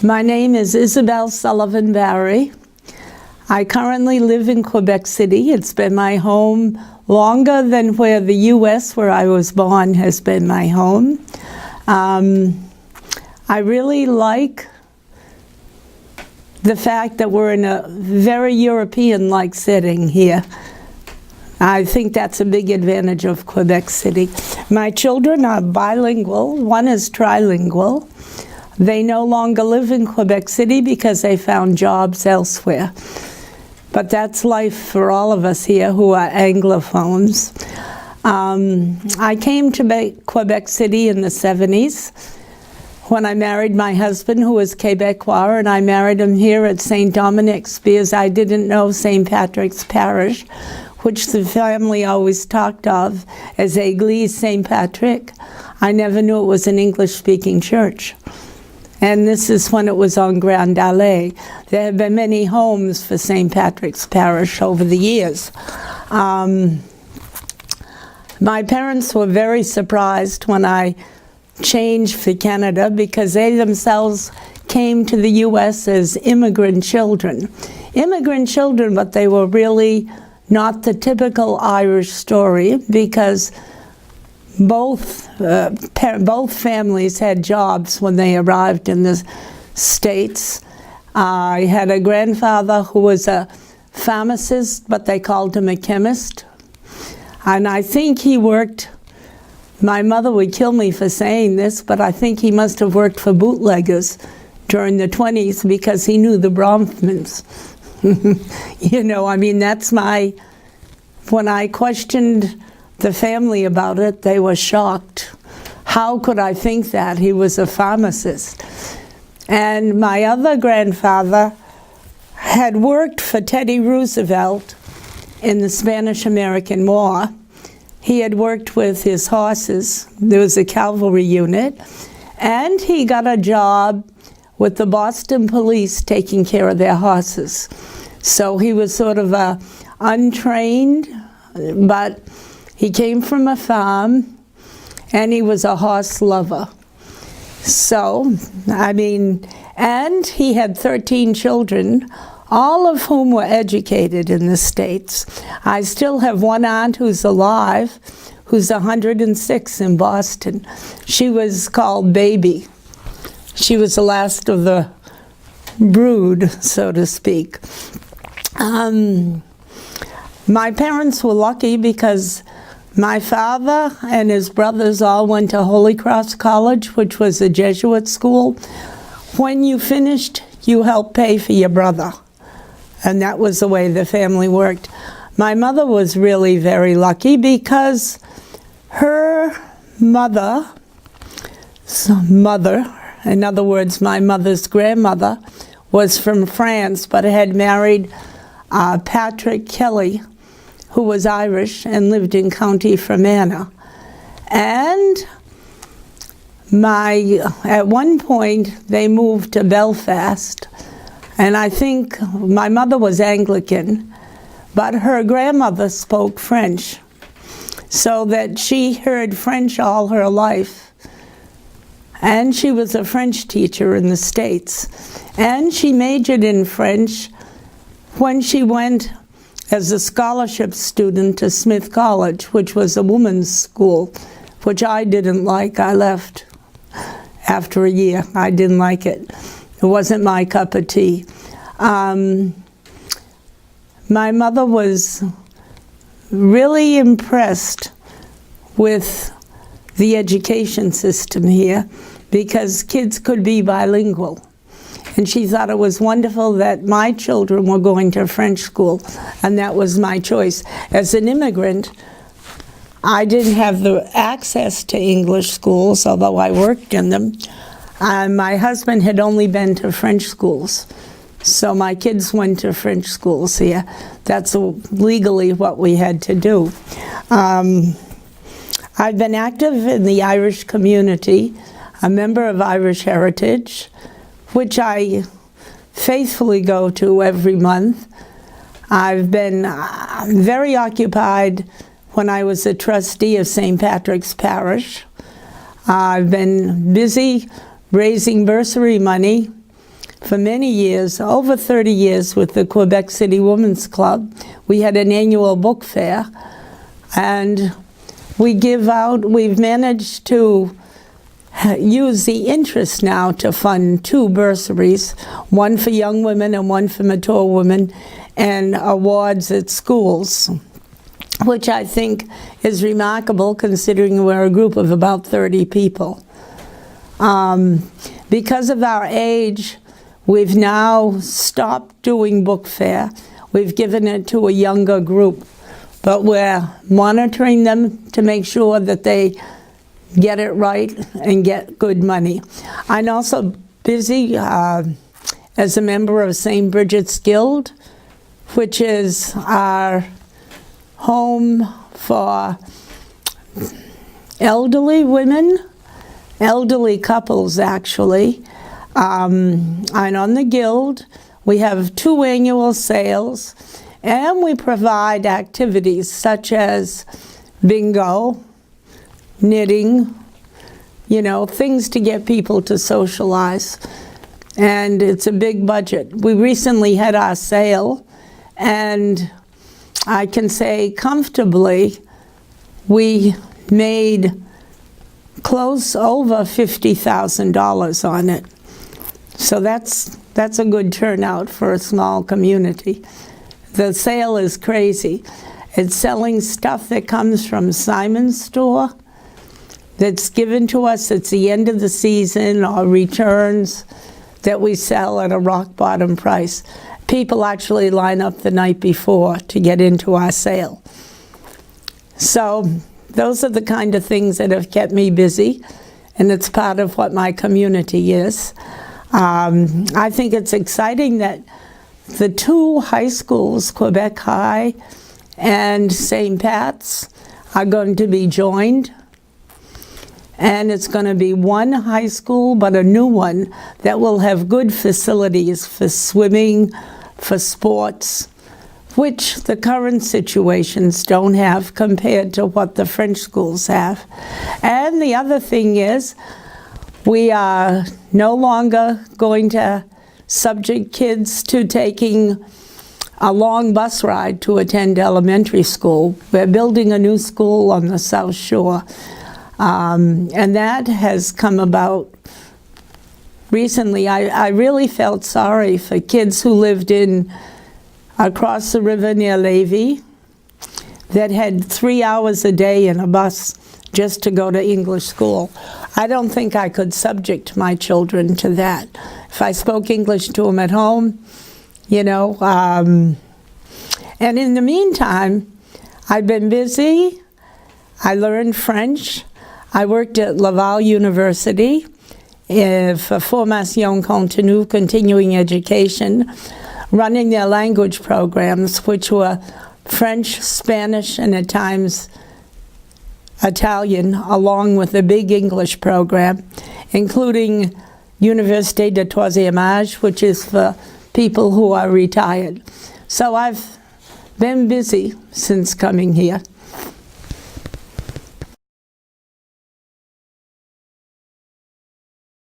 My name is Isabel Sullivan Barry. I currently live in Quebec City. It's been my home longer than where the U.S., where I was born, has been my home. I really like the fact that we're in a very European-like setting here. I think that's a big advantage of Quebec City. My children are bilingual. One is trilingual. They no longer live in Quebec City because they found jobs elsewhere. But that's life for all of us here who are Anglophones. I came to Quebec City in the 70s when I married my husband, who was Quebecois, and I married him here at St. Dominic's because I didn't know St. Patrick's Parish, which the family always talked of as Église St. Patrick. I never knew it was an English-speaking church. And this is when it was on Grand Allée. There have been many homes for St. Patrick's Parish over the years. My parents were very surprised when I changed for Canada because they themselves came to the U.S. as immigrant children. Immigrant children, but they were really not the typical Irish story because both families had jobs when they arrived in the States. I had a grandfather who was a pharmacist, but they called him a chemist. And I think he worked, my mother would kill me for saying this, but I think he must have worked for bootleggers during the 20s because he knew the Bronfmans. You know, I mean, that's when I questioned the family about it, they were shocked. How could I think that? He was a pharmacist. And my other grandfather had worked for Teddy Roosevelt in the Spanish-American War. He had worked with his horses. There was a cavalry unit. And he got a job with the Boston police taking care of their horses. So he was sort of untrained, but he came from a farm, and he was a horse lover. So, I mean, and he had 13 children, all of whom were educated in the States. I still have one aunt who's alive, who's 106 in Boston. She was called Baby. She was the last of the brood, so to speak. My parents were lucky because my father and his brothers all went to Holy Cross College, which was a Jesuit school. When you finished, you helped pay for your brother. And that was the way the family worked. My mother was really very lucky because her mother, in other words, my mother's grandmother, was from France, but had married Patrick Kelly, who was Irish and lived in County Fermanagh. And at one point, they moved to Belfast, and I think my mother was Anglican, but her grandmother spoke French, so that she heard French all her life. And she was a French teacher in the States. And she majored in French when she went as a scholarship student to Smith College, which was a woman's school, which I didn't like. I left after a year. I didn't like it. It wasn't my cup of tea. My mother was really impressed with the education system here because kids could be bilingual. And she thought it was wonderful that my children were going to French school, and that was my choice. As an immigrant, I didn't have the access to English schools, although I worked in them. My husband had only been to French schools, so my kids went to French schools here. That's legally what we had to do. I've been active in the Irish community, a member of Irish Heritage, which I faithfully go to every month. I've been very occupied when I was a trustee of St. Patrick's Parish. I've been busy raising bursary money for many years, over 30 years with the Quebec City Women's Club. We had an annual book fair, and we've managed to use the interest now to fund 2 bursaries, one for young women and one for mature women, and awards at schools, which I think is remarkable considering we're a group of about 30 people. Because of our age, we've now stopped doing book fair. We've given it to a younger group, but we're monitoring them to make sure that they get it right and get good money. I'm also busy as a member of St. Bridget's Guild, which is our home for elderly women, elderly couples actually. I'm on the Guild. We have 2 annual sales, and we provide activities such as bingo, knitting, you know, things to get people to socialize. And it's a big budget. We recently had our sale, and I can say comfortably we made close over $50,000 on it. So that's a good turnout for a small community. The sale is crazy. It's selling stuff that comes from Simon's store that's given to us at the end of the season, or returns that we sell at a rock bottom price. People actually line up the night before to get into our sale. So those are the kind of things that have kept me busy, and it's part of what my community is. I think it's exciting that the 2 high schools, Quebec High and St. Pat's, are going to be joined. And it's going to be one high school, but a new one that will have good facilities for swimming, for sports, which the current situations don't have compared to what the French schools have. And the other thing is, we are no longer going to subject kids to taking a long bus ride to attend elementary school. We're building a new school on the South Shore. And that has come about recently. I really felt sorry for kids who lived across the river near Lévis that had 3 hours a day in a bus just to go to English school. I don't think I could subject my children to that. If I spoke English to them at home, you know. And in the meantime, I've been busy. I learned French. I worked at Laval University for Formation Continue, continuing education, running their language programs, which were French, Spanish, and at times Italian, along with a big English program, including Université de Troisième Âge, which is for people who are retired. So I've been busy since coming here.